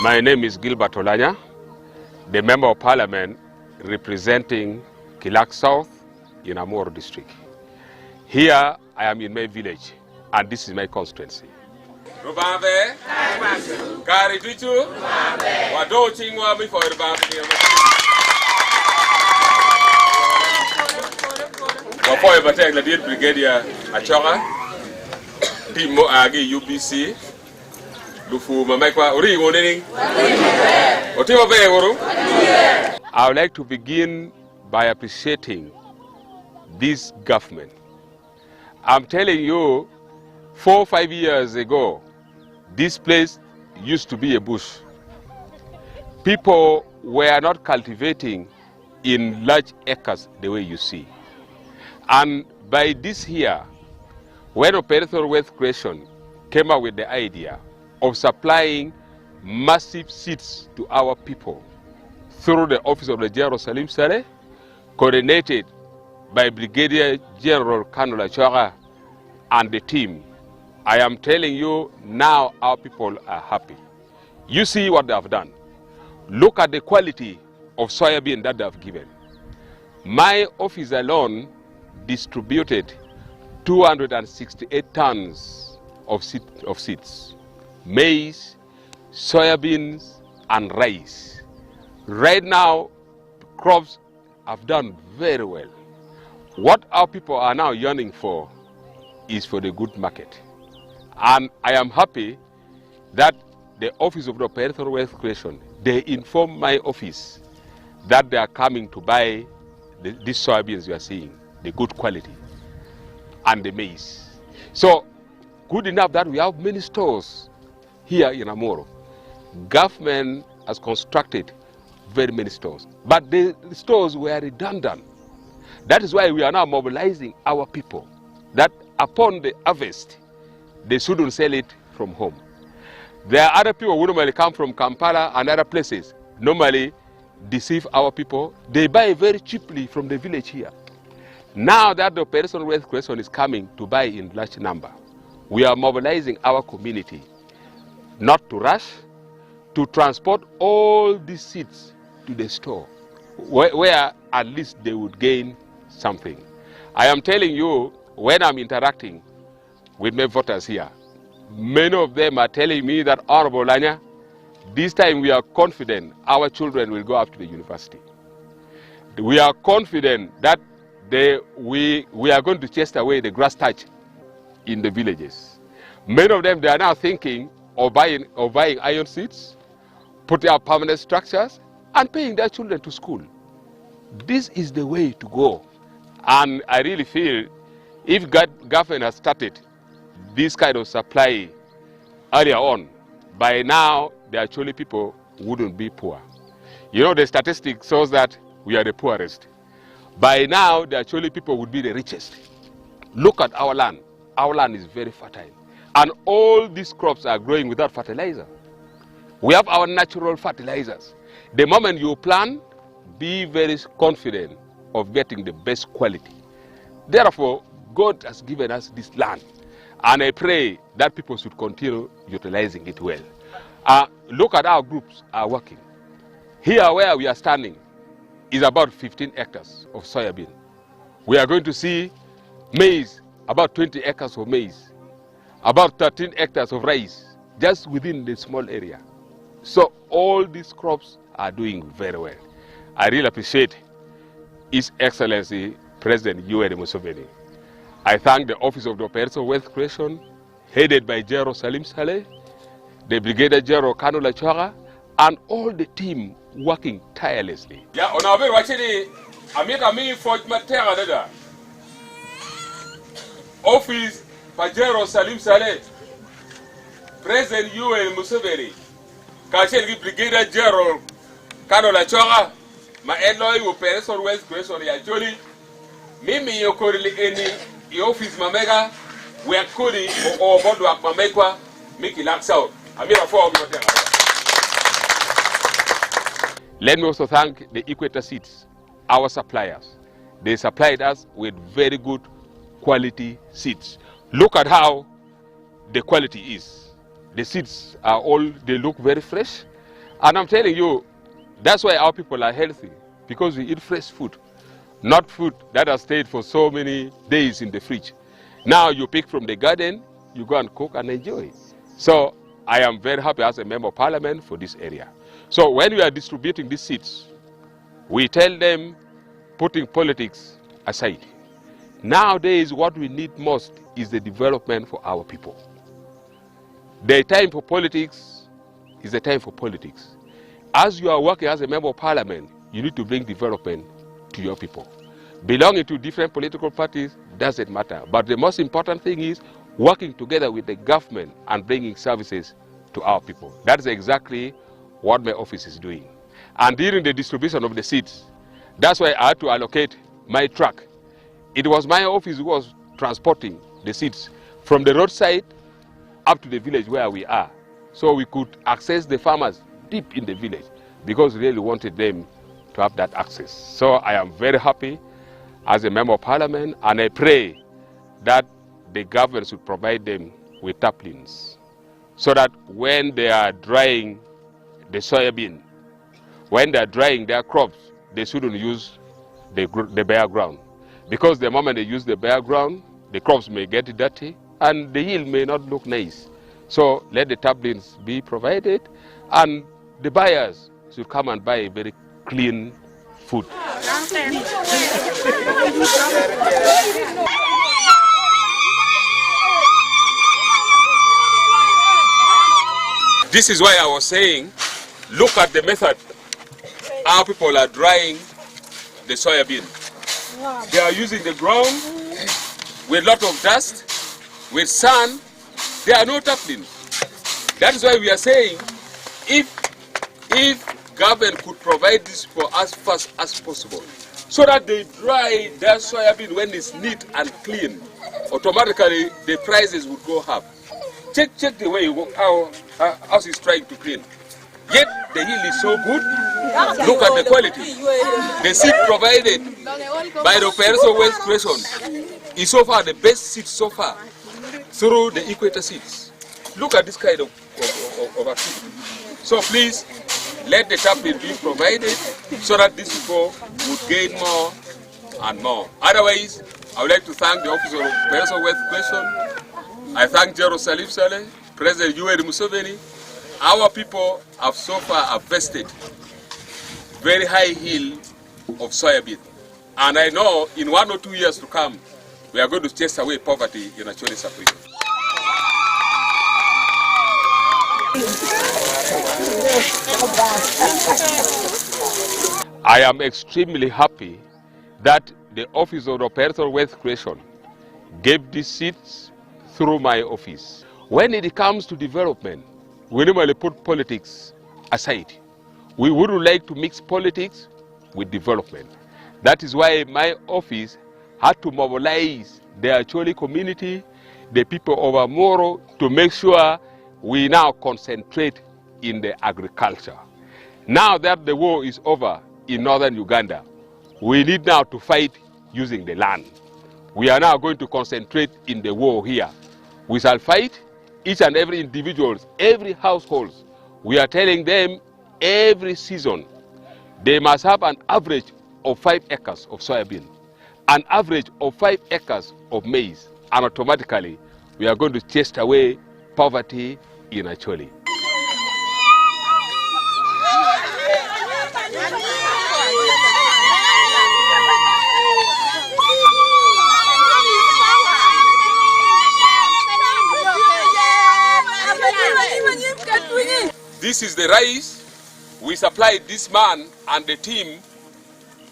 My name is Gilbert Olanya, the Member of Parliament representing Kilak South in Amur district. Here I am in my village and this is my constituency. Rubave, Kari Tuchu, Wado Chingwa before Rubave. Before you take the Brigadier Achora, Timo Agi UPC, Lufu Mamekwa, Uri Woning, Otimo Beoro. I would like to begin by appreciating this government. I'm telling you, 4 or 5 years ago, this place used to be a bush. People were not cultivating in large acres the way you see. And by this year, when Operation Wealth Creation came up with the idea of supplying massive seeds to our people through the office of the General Salim Saleh, coordinated by Brigadier General Kanula Chora and the team, I am telling you now our people are happy. You see what they have done. Look at the quality of soybean that they have given. My office alone distributed 268 tons of seeds, maize, soybeans, and rice. Right now, crops have done very well. What our people are now yearning for is for the good market. And I am happy that the Office of the Operation Wealth Creation, they inform my office that they are coming to buy these soybeans you are seeing, the good quality, and the maize. So, good enough that we have many stores here in Amoro. Government has constructed very many stores, but the stores were redundant. That is why we are now mobilizing our people, that upon the harvest, they shouldn't sell it from home. There are other people who normally come from Kampala and other places, normally deceive our people. They buy very cheaply from the village here. Now that the Operation Wealth Creation is coming to buy in large number, we are mobilizing our community not to rush, to transport all these seeds to the store, where at least they would gain something. I am telling you, when I'm interacting with my voters here, many of them are telling me that, Honorable Lanya, this time we are confident our children will go up to the university. We are confident that we are going to chase away the grass thatch in the villages. Many of them, they are now thinking of buying iron seeds, putting up permanent structures, and paying their children to school. This is the way to go. And I really feel if government has started this kind of supply earlier on, by now the actually people wouldn't be poor. You know, the statistics shows that we are the poorest. By now the actually people would be the richest. Look at our land. Our land is very fertile. And all these crops are growing without fertilizer. We have our natural fertilizers. The moment you plant, be very confident of getting the best quality. Therefore, God has given us this land. And I pray that people should continue utilizing it well. Look at how groups are working. Here where we are standing is about 15 hectares of soybean. We are going to see maize, about 20 acres of maize, about 13 hectares of rice, just within the small area. So all these crops are doing very well. I really appreciate His Excellency President Yoweri Museveni. I thank the Office of the Operation Wealth Creation, headed by General Salim Saleh, the Brigadier General Kanula Chora, and all the team working tirelessly. Yeah, on our way, actually, I'm for Matera. Office by General Salim Saleh, President Yoweri Museveni, Kachel Brigadier General Kanula Chora, my Eloy Operation Wealth Creation, actually, Mimi Yokorili any. Office Mamega, we are Kodi or Bodwak Mamekwa, Miki Laxout. Let me also thank the Equator Seeds, our suppliers. They supplied us with very good quality seeds. Look at how the quality is. The seeds are all, they look very fresh. And I'm telling you, that's why our people are healthy, because we eat fresh food, not food that has stayed for so many days in the fridge. Now you pick from the garden, you go and cook and enjoy. So I am very happy as a member of parliament for this area. So when we are distributing these seeds, we tell them, putting politics aside. Nowadays, what we need most is the development for our people. The time for politics is the time for politics. As you are working as a member of parliament, you need to bring development to your people. Belonging to different political parties doesn't matter. But the most important thing is working together with the government and bringing services to our people. That is exactly what my office is doing. And during the distribution of the seeds, that's why I had to allocate my truck. It was my office who was transporting the seeds from the roadside up to the village where we are. So we could access the farmers deep in the village, because we really wanted them to have that access. So I am very happy as a member of parliament, and I pray that the government should provide them with taplings, so that when they are drying the soybean, when they are drying their crops, they shouldn't use the bare ground. Because the moment they use the bare ground, the crops may get dirty and the yield may not look nice. So let the taplings be provided, and the buyers should come and buy very clean food. This is why I was saying, look at the method how people are drying the soybean. Wow. They are using the ground with a lot of dust, with sun. There are no taplings. That is why we are saying, if government could provide this for as fast as possible, so that they dry their soybean when it's neat and clean, automatically the prices would go up. Check the way how it's trying to clean. Yet the yield is so good. Look at the quality. The seed provided by the Operation Wealth Creation is so far the best seed so far through the Equator Seeds. Look at this kind of activity. So please, let the tapling be provided so that these people would gain more and more. Otherwise, I would like to thank the Office of Operation Wealth Creation. I thank General Salif Saleh, President Yoweri Museveni. Our people have so far harvested very high yield of soybean. And I know in 1 or 2 years to come, we are going to chase away poverty in Acholi Sub-region. I am extremely happy that the Office of Operation Wealth Creation gave these seeds through my office. When it comes to development, we normally put politics aside. We wouldn't like to mix politics with development. That is why my office had to mobilize the Acholi community, the people of Amoro, to make sure we now concentrate in the agriculture. Now that the war is over in northern Uganda, we need now to fight using the land. We are now going to concentrate in the war here. We shall fight each and every individual, every household. We are telling them every season they must have an average of 5 acres of soybean, an average of 5 acres of maize, and automatically we are going to chase away poverty in Acholi. This is the rice we supplied this man and the team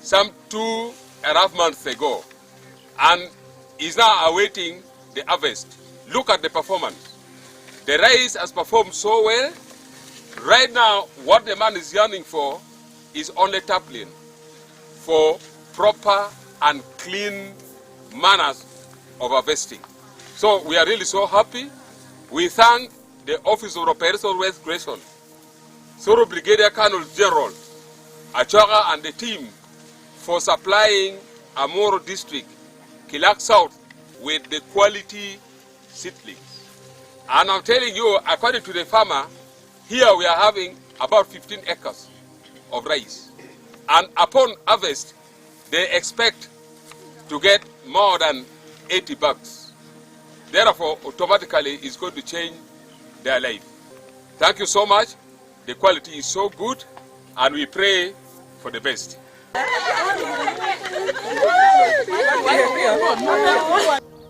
some 2.5 months ago, and is now awaiting the harvest. Look at the performance. The rice has performed so well. Right now, what the man is yearning for is only tapling for proper and clean manners of harvesting. So we are really so happy. We thank the Office of Operation Wealth Creation, through Brigadier Colonel General Achoga and the team, for supplying Amoro District, Kilak South, with the quality seedlings. And I'm telling you, according to the farmer, here we are having about 15 acres of rice. And upon harvest, they expect to get more than 80 bucks. Therefore, automatically, it's going to change their life. Thank you so much. The quality is so good, and we pray for the best.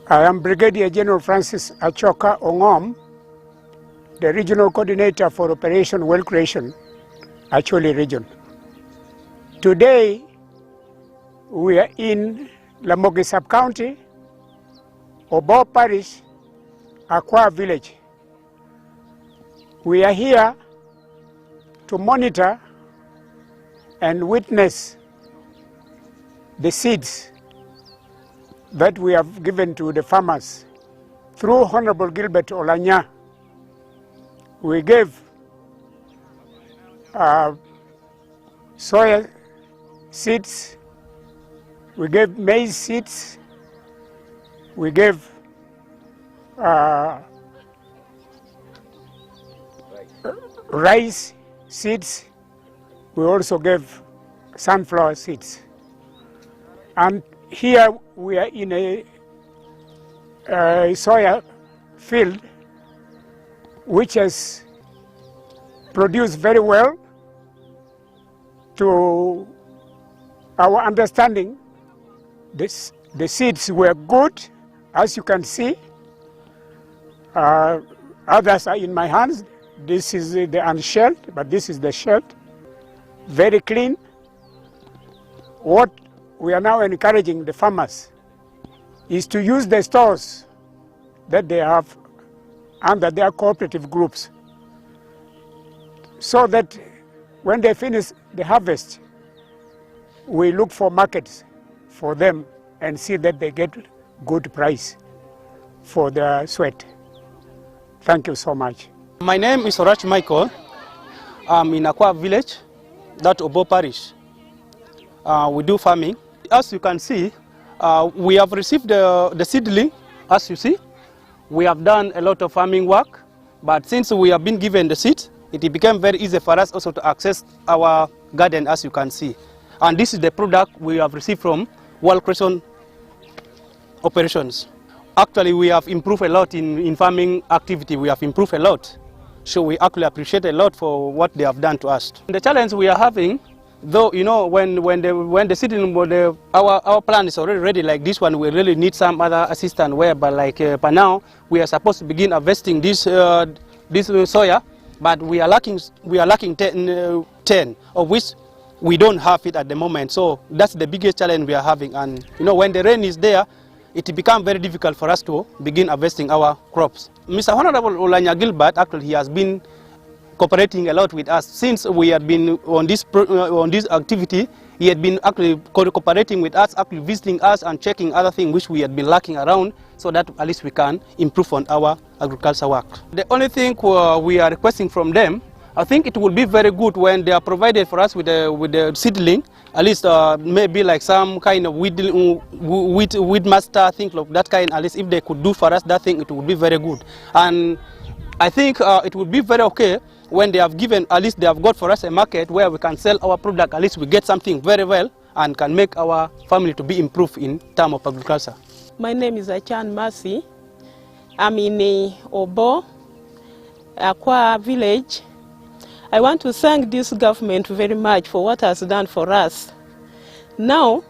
I am Brigadier General Francis Achoka Ongom, the Regional Coordinator for Operation Wealth Creation, Acholi Region. Today, we are in Lamogi Sub-County, Obo Parish, Akwa Village. We are here to monitor and witness the seeds that we have given to the farmers. Through Honorable Gilbert Olanya, we gave soya seeds, we gave maize seeds, we gave rice seeds, we also gave sunflower seeds. And here we are in a soya field which has produced very well. To our understanding, the seeds were good, as you can see. Others are in my hands. This is the unshelled, but this is the shelled. Very clean. What we are now encouraging the farmers is to use the stores that they have under their cooperative groups, so that when they finish the harvest, we look for markets for them and see that they get good price for their sweat. Thank you so much. My name is Orach Michael. I'm in Akwa Village, that Obo Parish. We do farming. As you can see, we have received the seedling, as you see. We have done a lot of farming work, but since we have been given the seed, it became very easy for us also to access our garden, as you can see. And this is the product we have received from Wealth Creation Operations. Actually, we have improved a lot in farming activity. We have improved a lot. So we actually appreciate a lot for what they have done to us. The challenge we are having, though, you know, when the seedling, our plan is already ready like this one, we really need some other assistance whereby, like by now, we are supposed to begin harvesting this soya, but we are lacking 10, of which we don't have it at the moment. So that's the biggest challenge we are having. And you know, when the rain is there, it becomes very difficult for us to begin harvesting our crops. Mr. Honorable Olanya Gilbert, actually, he has been cooperating a lot with us since we had been on this activity. He had been actually cooperating with us, actually visiting us and checking other things which we had been lacking around, so that at least we can improve on our agriculture work. The only thing we are requesting from them, I think it would be very good when they are provided for us with the seedling, at least maybe like some kind of weed master, things like that kind. At least if they could do for us that thing, it would be very good. And I think it would be very okay when they have given, at least they have got for us a market where we can sell our product. At least we get something very well and can make our family to be improved in terms of agriculture. My name is Achan Mercy. I'm in Obo, Akwa Village. I want to thank this government very much for what has done for us. Now,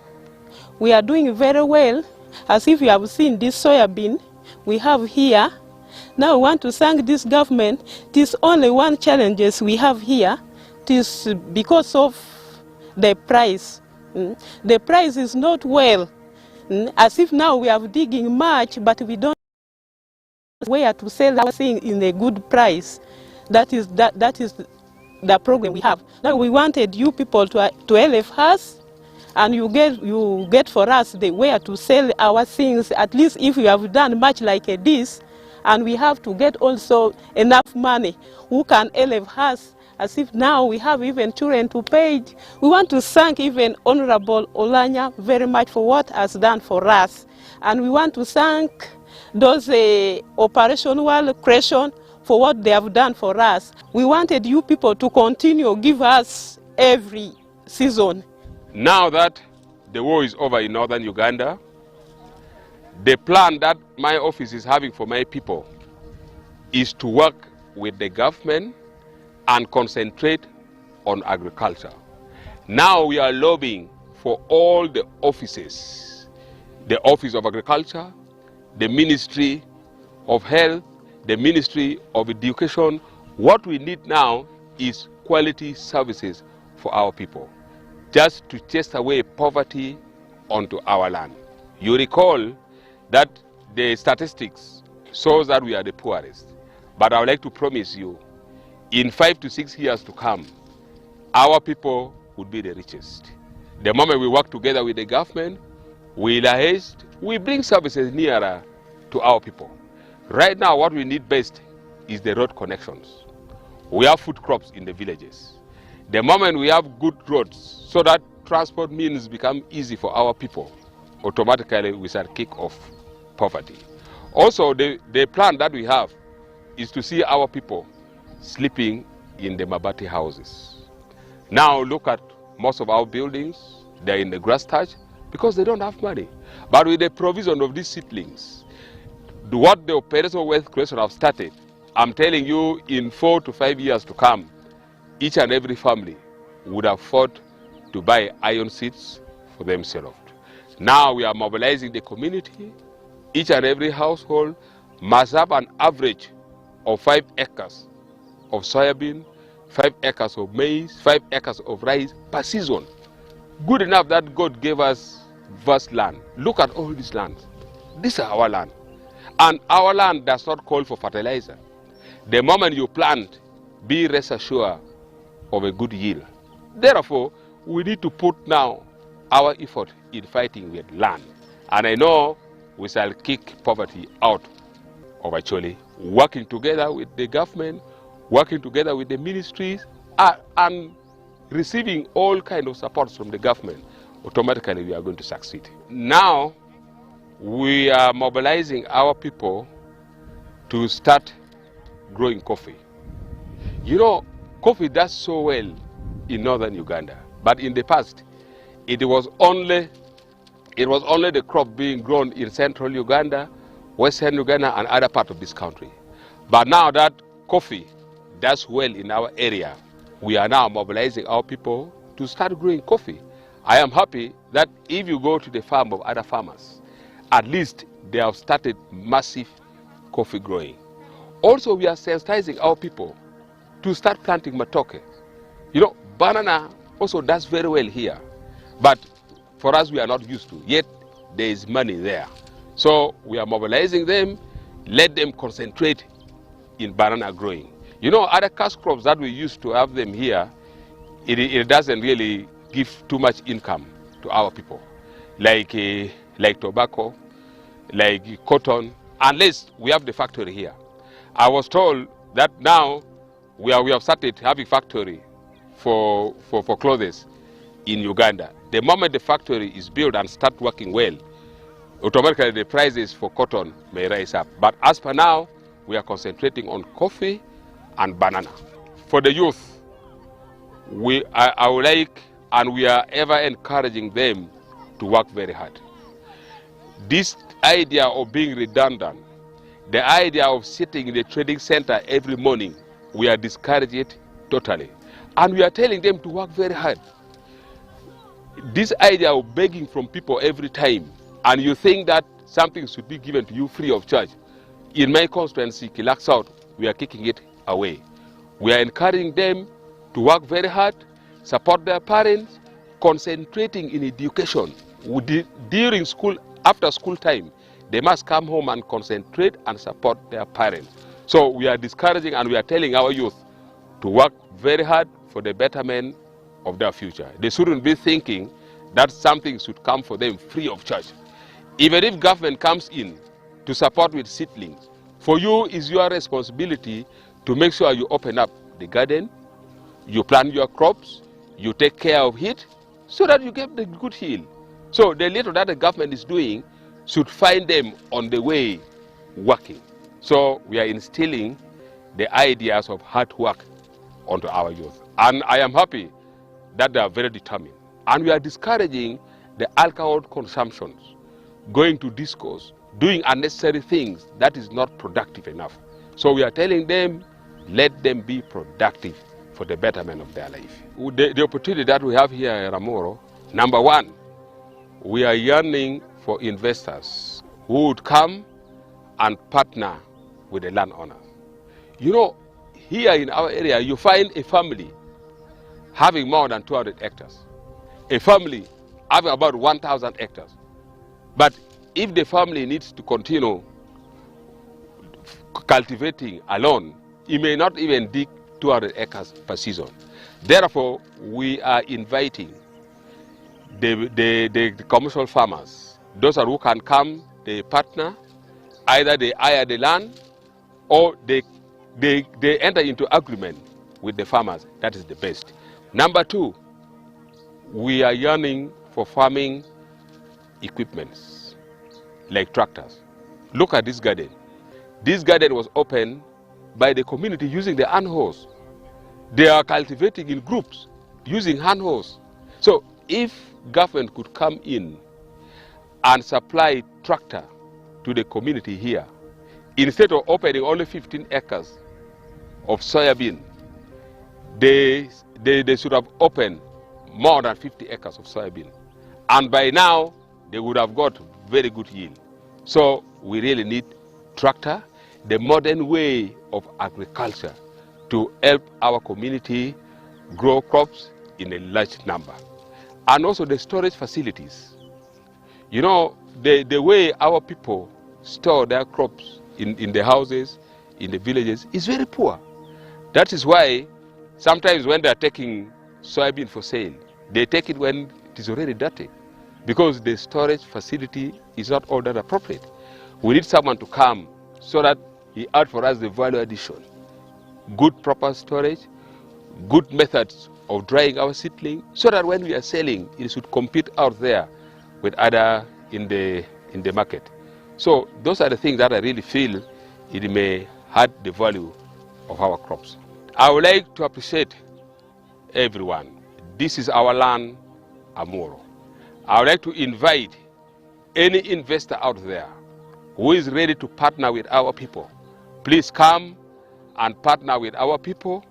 we are doing very well. As if you have seen this soya bean we have here. Now we want to thank this government. It is only one challenge we have here. It is because of the price. The price is not well. As if now we are digging much, but we don't know where to sell our thing in a good price. That is the problem we have. Now we wanted you people to help us, and you get for us the way to sell our things. At least if you have done much like this, and we have to get also enough money, who can help us? As if now we have even children to pay. We want to thank even Honorable Olanya very much for what has done for us, and we want to thank those Operation Wealth Creation for what they have done for us. We wanted you people to continue, give us every season. Now that the war is over in northern Uganda, the plan that my office is having for my people is to work with the government and concentrate on agriculture. Now we are lobbying for all the offices, the Office of Agriculture, the Ministry of Health, the Ministry of Education. What we need now is quality services for our people, just to chase away poverty onto our land. You recall that the statistics shows that we are the poorest, but I would like to promise you, in 5 to 6 years to come, our people would be the richest. The moment we work together with the government, we liaise, we bring services nearer to our people. Right now, what we need best is the road connections. We have food crops in the villages. The moment we have good roads, so that transport means become easy for our people, automatically we shall kick off poverty. Also, the plan that we have is to see our people sleeping in the Mabati houses. Now look at most of our buildings, they're in the grass thatch because they don't have money. But with the provision of these seedlings, what the Operation Wealth Creation have started, I'm telling you, in 4 to 5 years to come, each and every family would afford to buy iron seeds for themselves. Now we are mobilizing the community. Each and every household must have an average of 5 acres of soybean, 5 acres of maize, 5 acres of rice per season. Good enough that God gave us vast land. Look at all these lands. This is our land. And our land does not call for fertilizer. The moment you plant, be rest assured of a good yield. Therefore, we need to put now our effort in fighting with land. And I know we shall kick poverty out of actually working together with the government, working together with the ministries, and receiving all kinds of support from the government. Automatically we are going to succeed. Now we are mobilizing our people to start growing coffee. You know, coffee does so well in northern Uganda, but in the past it was only the crop being grown in central Uganda, western Uganda, and other parts of this country. But now that coffee does well in our area, we are now mobilizing our people to start growing coffee. I am happy that if you go to the farm of other farmers, at least they have started massive coffee growing. Also, we are sensitizing our people to start planting matoke. You know, banana also does very well here, but for us, we are not used to. Yet, there is money there. So, we are mobilizing them, let them concentrate in banana growing. You know, other cash crops that we used to have them here, it doesn't really give too much income to our people. Like tobacco, like cotton, unless we have the factory here. I was told that now we have started having factory for clothes in Uganda. The moment the factory is built and start working well, automatically the prices for cotton may rise up. But as per now, we are concentrating on coffee and banana. For the youth, I would like, and we are ever encouraging them to work very hard. This idea of being redundant, the idea of sitting in the trading center every morning, we are discouraging it totally. And we are telling them to work very hard. This idea of begging from people every time, and you think that something should be given to you free of charge. In my constituency, Kilak South, we are kicking it away. We are encouraging them to work very hard, support their parents, concentrating in education. During school, after school time, they must come home and concentrate and support their parents. So we are discouraging and we are telling our youth to work very hard for the betterment of their future. They shouldn't be thinking that something should come for them free of charge. Even if government comes in to support with seedlings, for you is your responsibility to make sure you open up the garden, you plant your crops, you take care of it, so that you get the good yield. So the little that the government is doing should find them on the way working. So we are instilling the ideas of hard work onto our youth. And I am happy that they are very determined. And we are discouraging the alcohol consumptions, going to discos, doing unnecessary things that is not productive enough. So we are telling them, let them be productive for the betterment of their life. The opportunity that we have here in Ramoro, number one, we are yearning for investors who would come and partner with the landowners. You know, here in our area, you find a family having more than 200 hectares. A family having about 1,000 hectares. But if the family needs to continue cultivating alone, it may not even dig 200 acres per season. Therefore, we are inviting the commercial farmers, those who can come, they partner, either they hire the land or they enter into agreement with the farmers. That is the best. Number two, we are yearning for farming equipments like tractors. Look at this garden. This garden was opened by the community using the hand hose. They are cultivating in groups using hand hose. So if government could come in and supply tractor to the community here, instead of opening only 15 acres of soybean, they should have opened more than 50 acres of soybean. And by now, they would have got very good yield. So we really need tractor, the modern way of agriculture, to help our community grow crops in a large number. And also the storage facilities. You know, the way our people store their crops in the houses, in the villages, is very poor. That is why sometimes when they are taking soybean for sale, they take it when it is already dirty, because the storage facility is not all that appropriate. We need someone to come so that he add for us the value addition. Good proper storage, good methods of drying our seedling, so that when we are selling, it should compete out there with other in the market. So those are the things that I really feel it may add the value of our crops. I would like to appreciate everyone. This is our land, Amuro. I would like to invite any investor out there who is ready to partner with our people. Please come and partner with our people.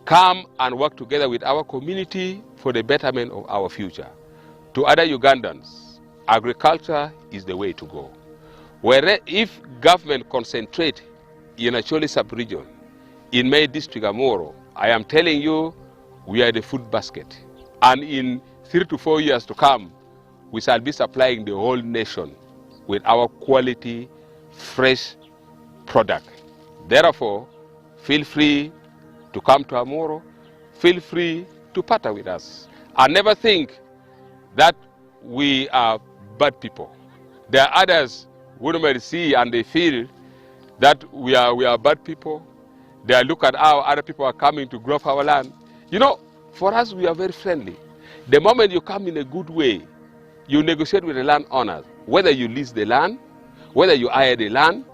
Come and work together with our community for the betterment of our future. To other Ugandans, agriculture is the way to go. Where if government concentrate in Acholi sub-region, in my district Amuro, I am telling you, we are the food basket. And in 3 to 4 years to come, we shall be supplying the whole nation with our quality, fresh product. Therefore, feel free to come to Amuro, feel free to partner with us. And never think that we are bad people. There are others who may see and they feel that we are bad people. They look at how other people are coming to grow our land. You know, for us, we are very friendly. The moment you come in a good way, you negotiate with the landowners, whether you lease the land, whether you hire the land,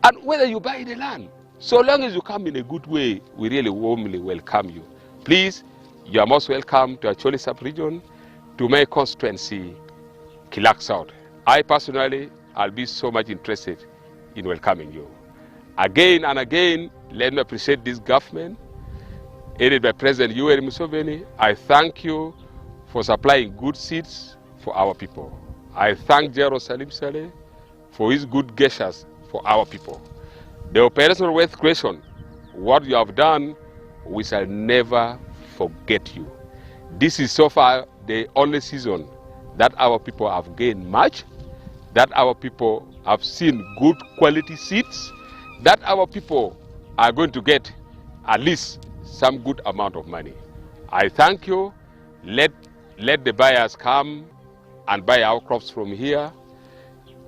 and whether you buy the land. So long as you come in a good way, we really warmly welcome you. Please, you are most welcome to Acholi sub-region, to my constituency, Kilak South. I personally, I'll be so much interested in welcoming you. Again and again, let me appreciate this government, headed by President Yoweri Museveni. I thank you for supplying good seeds for our people. I thank General Salim Saleh for his good gestures for our people. The operational wealth creation, what you have done, we shall never forget you. This is so far the only season that our people have gained much, that our people have seen good quality seeds, that our people are going to get at least some good amount of money. I thank you. Let the buyers come and buy our crops from here,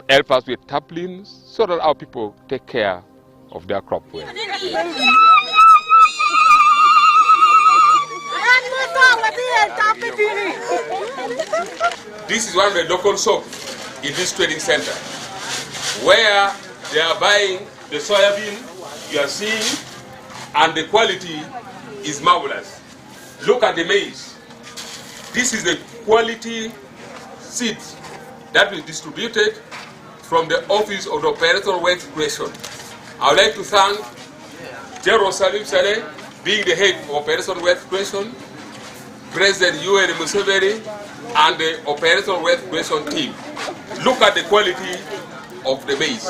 help us with taplings, so that our people take care of their crop well. This is one of the local shops in this trading center, where they are buying the soybean you are seeing, and the quality is marvelous. Look at the maize. This is the quality seeds that was distributed from the Office of the Operator Wealth Creation. I would like to thank General Salim Saleh, being the head of Operation Wealth Creation, President Yoweri Museveni, and the Operation Wealth Creation team. Look at the quality of the maize.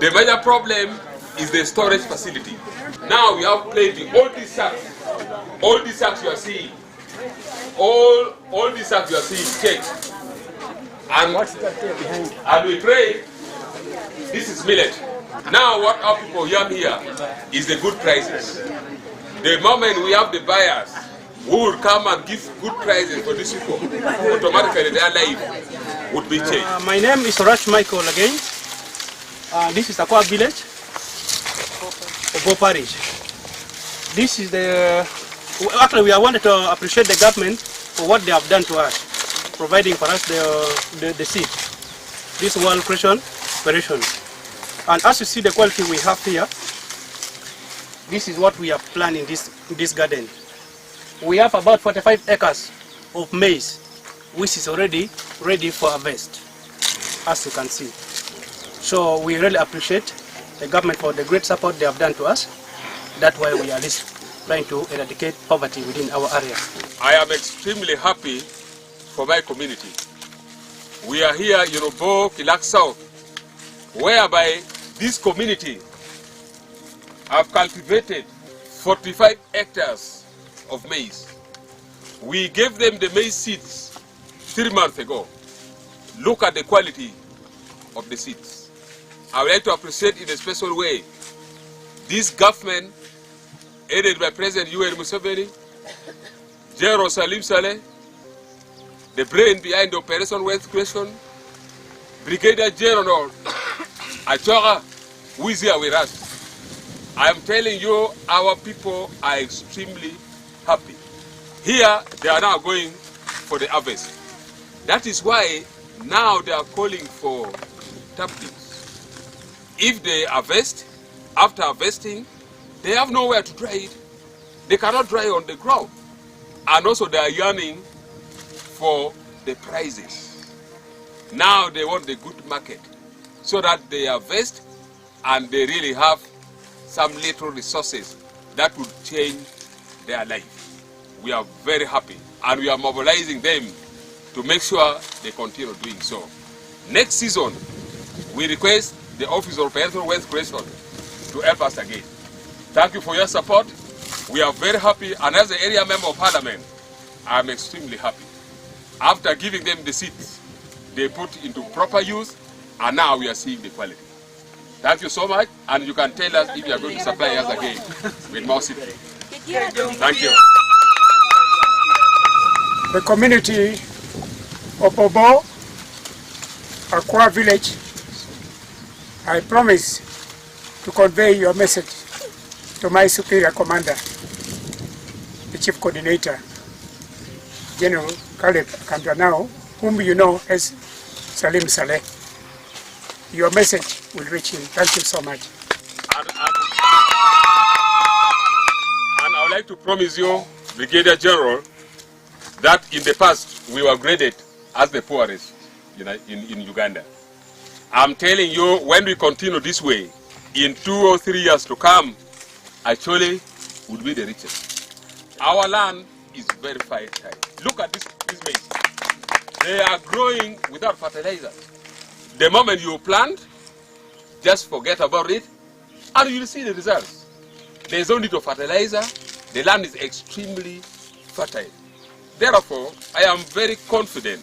The major problem is the storage facility. Now we have plenty. All these sacks you are seeing, all these sacks you are seeing, check. And we pray, this is millet. Now what our people have here is the good prices. The moment we have the buyers who will come and give good prices for these people, automatically their life would be changed. My name is Rach Michael again. This is Akwa village, Obo Parish. This is the, actually we wanted to appreciate the government for what they have done to us, providing for us the seed, this World Creation operation. And as you see the quality we have here, this is what we have planted in this garden. We have about 45 acres of maize, which is already ready for harvest, as you can see. So we really appreciate the government for the great support they have done to us. That's why we are trying to eradicate poverty within our area. I am extremely happy for my community. We are here in Obo, Kilak South, whereby this community have cultivated 45 hectares of maize. We gave them the maize seeds 3 months ago. Look at the quality of the seeds. I would like to appreciate in a special way this government, aided by President Yoweri Museveni, General Salim Saleh, the brain behind the Operation Wealth Creation, Brigadier General Achora, who is here with us. I am telling you, our people are extremely happy. Here, they are now going for the harvest. That is why now they are calling for tappings. If they harvest, after harvesting, they have nowhere to dry it. They cannot dry on the ground. And also they are yearning for the prices. Now they want the good market, so that they harvest and they really have some little resources that will change their life. We are very happy and we are mobilizing them to make sure they continue doing so. Next season, we request the Office of Operator Wealth Creation to help us again. Thank you for your support. We are very happy, and as the area member of Parliament, I am extremely happy. After giving them the seeds, they put into proper use, and now we are seeing the quality. Thank you so much, and you can tell us if you are going to supply us again with more seeds. Thank you. The community of Obo, Akwa village, I promise to convey your message to my superior commander, the chief coordinator, General Caleb Kandanao, whom you know as Salim Saleh. Your message will reach him. Thank you so much. And I would like to promise you, Brigadier General, that in the past we were graded as the poorest in Uganda. I'm telling you, when we continue this way, in 2 or 3 years to come, actually would be the richest. Our land is very fertile. Look at this maize. They are growing without fertilizer. The moment you plant, just forget about it, and you'll see the results. There's no need of fertilizer. The land is extremely fertile. Therefore, I am very confident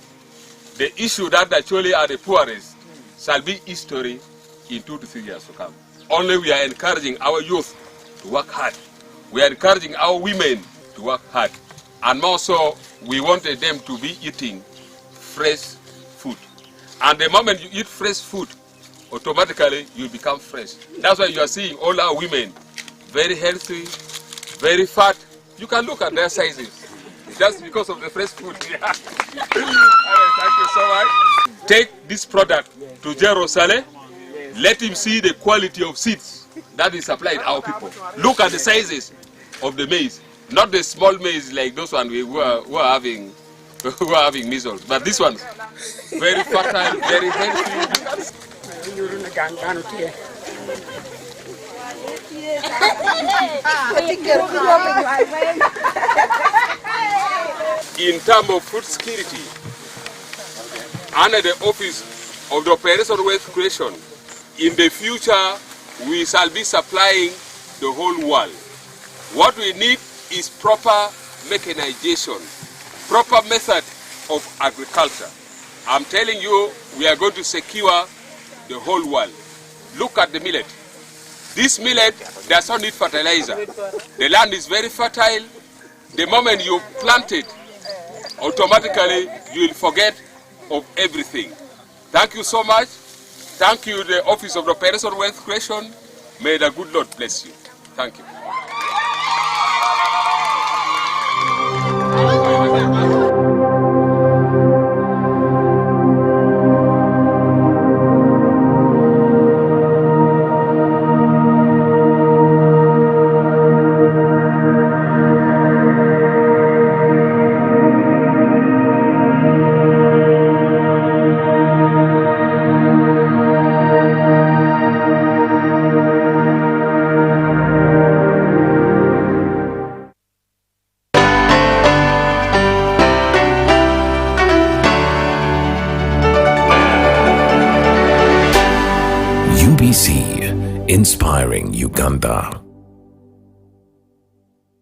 the issue that actually are the poorest shall be history in 2 to 3 years to come. Only we are encouraging our youth to work hard. We are encouraging our women to work hard. And more so, we wanted them to be eating fresh food. And the moment you eat fresh food, automatically you become fresh. That's why you are seeing all our women very healthy, very fat. You can look at their sizes. Just because of the fresh food. Thank you so much. Take this product to General Saleh. Let him see the quality of seeds that is supplied our people. Look at the sizes of the maize, not the small maize like those ones who are having measles, but this one, very fertile, very healthy. In terms of food security, under the office of the Operation Wealth Creation, in the future we shall be supplying the whole world. What we need is proper mechanization, proper method of agriculture. I'm telling you, we are going to secure the whole world. Look at the millet. This millet does not need fertilizer. The land is very fertile. The moment you plant it, automatically you will forget of everything. Thank you so much. Thank you, the Office of the Operation Wealth Creation. May the good Lord bless you. Thank you. UBC, inspiring Uganda.